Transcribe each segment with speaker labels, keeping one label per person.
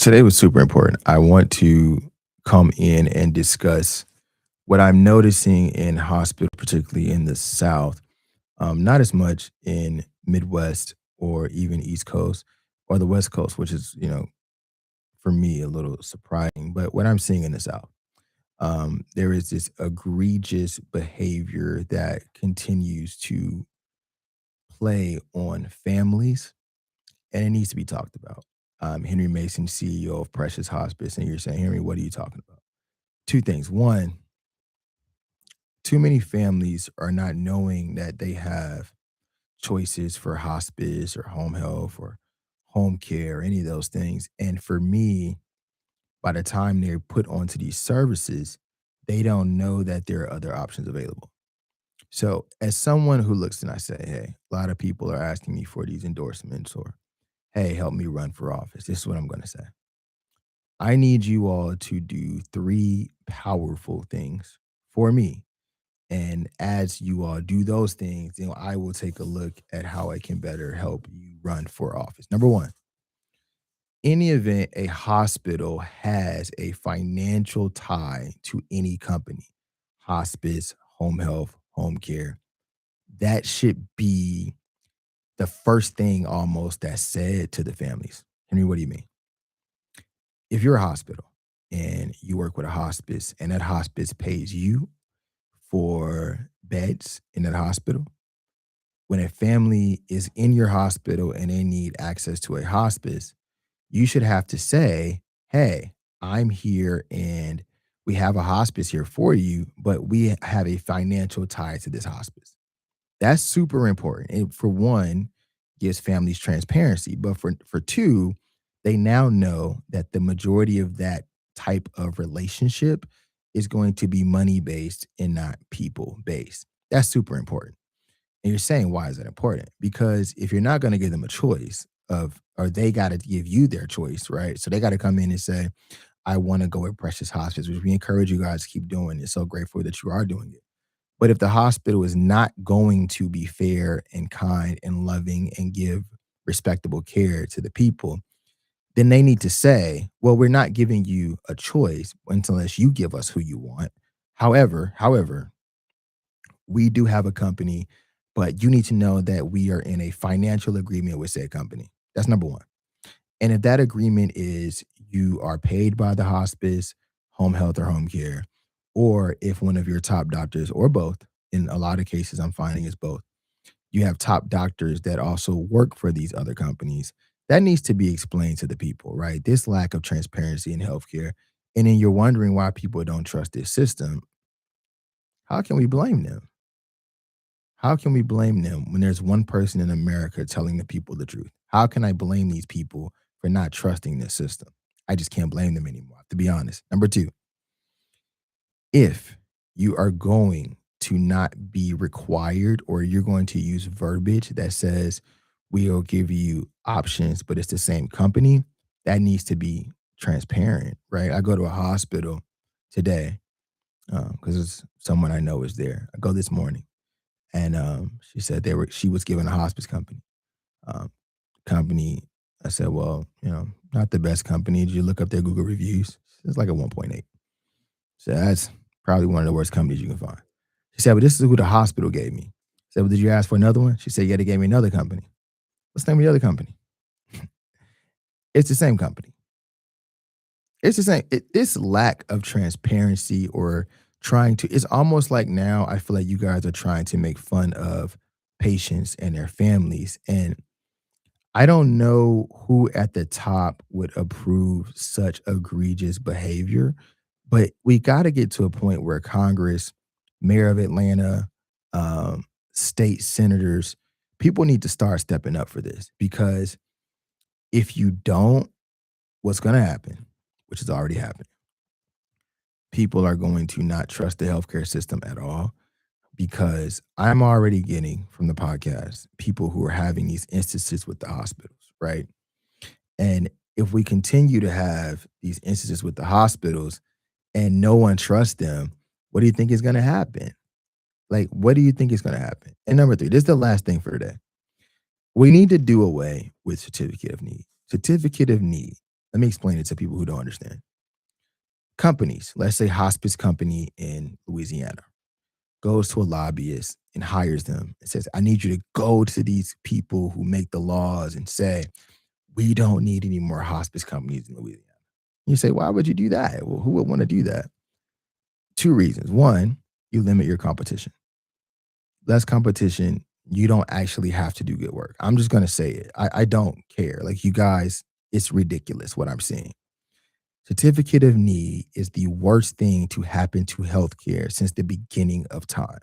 Speaker 1: Today was super important. I want to come in and discuss what I'm noticing in hospital, particularly in the South. Not as much in Midwest or even East Coast or the West Coast, which is, for me a little surprising. But what I'm seeing in the South, there is this egregious behavior that continues to play on families, and it needs to be talked about. Henry Mason, CEO of Precious Hospice, and you're saying, Henry, what are you talking about? Two things. One, too many families are not knowing that they have choices for hospice or home health or home care, any of those things. And for me, by the time they're put onto these services, they don't know that there are other options available. So, as someone who looks and I say, hey, a lot of people are asking me for these endorsements or, hey, help me run for office. This is what I'm going to say. I need you all to do three powerful things for me. And as you all do those things, I will take a look at how I can better help you run for office. Number one, in the event a hospital has a financial tie to any company, hospice, home health, home care, that should be the first thing almost that's said to the families. Henry, what do you mean? If you're a hospital and you work with a hospice and that hospice pays you for beds in that hospital, when a family is in your hospital and they need access to a hospice, you should have to say, hey, I'm here and we have a hospice here for you, but we have a financial tie to this hospice. That's super important. It, for one, gives families transparency, but for two, they now know that the majority of that type of relationship is going to be money based and not people based. That's super important. And you're saying, why is that important? Because if you're not going to give them a choice of, or they got to give you their choice, right? So they got to come in and say, I want to go with Precious Hospice, which we encourage you guys to keep doing. It's so grateful that you are doing it. But if the hospital is not going to be fair and kind and loving and give respectable care to the people, then they need to say, well, we're not giving you a choice unless you give us who you want. However, we do have a company, but you need to know that we are in a financial agreement with said company. That's number one. And if that agreement is you are paid by the hospice, home health, or home care, or if one of your top doctors, or both, in a lot of cases, I'm finding is both, you have top doctors that also work for these other companies, that needs to be explained to the people, right? This lack of transparency in healthcare. And then you're wondering why people don't trust this system. How can we blame them? How can we blame them when there's one person in America telling the people the truth? How can I blame these people for not trusting this system? I just can't blame them anymore, to be honest. Number two, if you are going to not be required or you're going to use verbiage that says we'll give you options, but it's the same company, that needs to be transparent, right? I go to a hospital today because it's someone I know is there. I go this morning and she said she was given a hospice company. Um, company, I said, well, not the best company. Did you look up their Google reviews? It's like a 1.8. So that's probably one of the worst companies you can find. She said, but this is who the hospital gave me. I said, well, did you ask for another one? She said, yeah, they gave me another company. What's the name of the other company? It's the same company. It's the same. This lack of transparency or trying to, it's almost like now I feel like you guys are trying to make fun of patients and their families. And I don't know who at the top would approve such egregious behavior, but we got to get to a point where Congress, mayor of Atlanta, state senators, people need to start stepping up for this because if you don't, what's going to happen, which is already happening, people are going to not trust the healthcare system at all because I'm already getting from the podcast people who are having these instances with the hospitals, right? And if we continue to have these instances with the hospitals and no one trusts them, what do you think is going to happen? Like, what do you think is going to happen? And number three, this is the last thing for today. We need to do away with certificate of need. Certificate of need. Let me explain it to people who don't understand. Companies, let's say hospice company in Louisiana, goes to a lobbyist and hires them and says, I need you to go to these people who make the laws and say, we don't need any more hospice companies in Louisiana. You say, why would you do that? Well, who would want to do that? Two reasons. One, you limit your competition. Less competition, you don't actually have to do good work. I'm just going to say it. I don't care. Like, you guys, it's ridiculous what I'm seeing. Certificate of need is the worst thing to happen to healthcare since the beginning of time.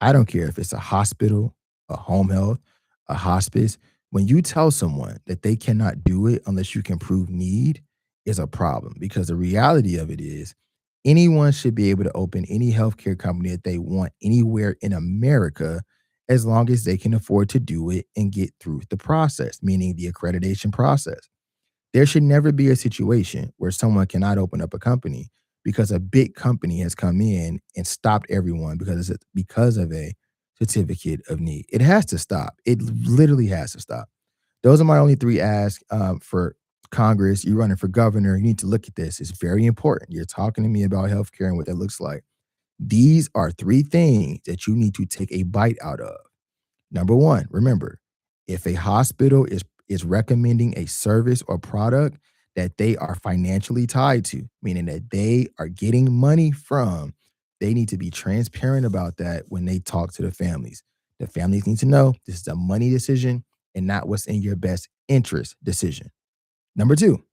Speaker 1: I don't care if it's a hospital, a home health, a hospice. When you tell someone that they cannot do it unless you can prove need, is a problem, because the reality of it is anyone should be able to open any healthcare company that they want anywhere in America as long as they can afford to do it and get through the process, meaning the accreditation process. There should never be a situation where someone cannot open up a company because a big company has come in and stopped everyone because of a certificate of need. It has to stop. It literally has to stop. Those are my only three asks for Congress. You're running for governor. You need to look at this. It's very important. You're talking to me about healthcare and what that looks like. These are three things that you need to take a bite out of. Number one, remember, if a hospital is recommending a service or product that they are financially tied to, meaning that they are getting money from, they need to be transparent about that when they talk to the families. The families need to know this is a money decision and not what's in your best interest decision. Number two,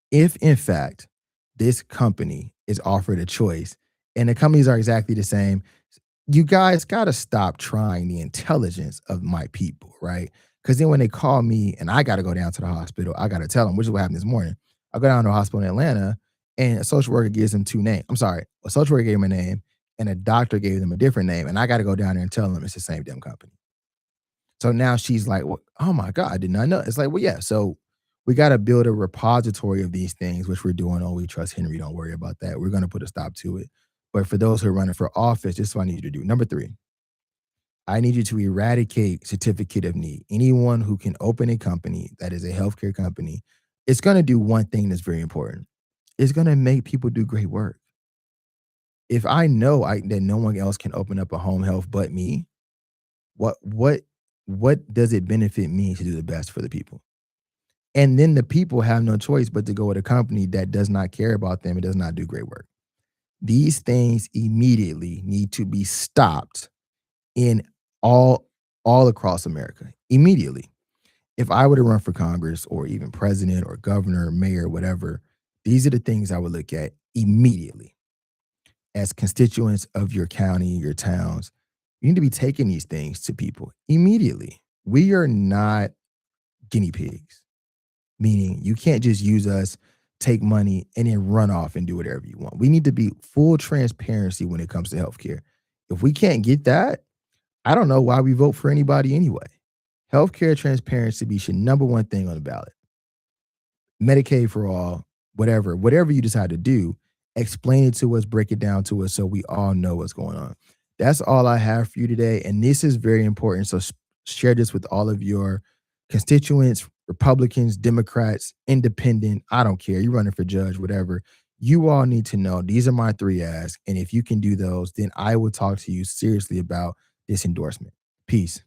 Speaker 1: if in fact this company is offered a choice and the companies are exactly the same, you guys got to stop trying the intelligence of my people, right? Because then when they call me and I got to go down to the hospital, I got to tell them, which is what happened this morning. I go down to a hospital in Atlanta and a social worker gives them two names. I'm sorry, a social worker gave them a name and a doctor gave them a different name. And I got to go down there and tell them it's the same damn company. So now she's like, well, oh my God, I did not know. It's like, well, yeah. So we got to build a repository of these things, which we're doing. Oh, we trust Henry. Don't worry about that. We're going to put a stop to it. But for those who are running for office, this is what I need you to do. Number three, I need you to eradicate certificate of need. Anyone who can open a company that is a healthcare company, it's going to do one thing that's very important. It's going to make people do great work. If I know that no one else can open up a home health but me, what what what does it benefit me to do the best for the people? And then the people have no choice but to go with a company that does not care about them and does not do great work. These things immediately need to be stopped in all all across America immediately. If I were to run for Congress or even president or governor, mayor, whatever, these are the things I would look at immediately as constituents of your county, your towns. You need to be taking these things to people immediately. We are not guinea pigs, meaning you can't just use us, take money, and then run off and do whatever you want. We need to be full transparency when it comes to healthcare. If we can't get that, I don't know why we vote for anybody anyway. Healthcare transparency should number one thing on the ballot. Medicaid for all, whatever you decide to do, explain it to us, break it down to us so we all know what's going on. That's all I have for you today. And this is very important. So share this with all of your constituents, Republicans, Democrats, independent. I don't care. You're running for judge, whatever. You all need to know these are my three asks. And if you can do those, then I will talk to you seriously about this endorsement. Peace.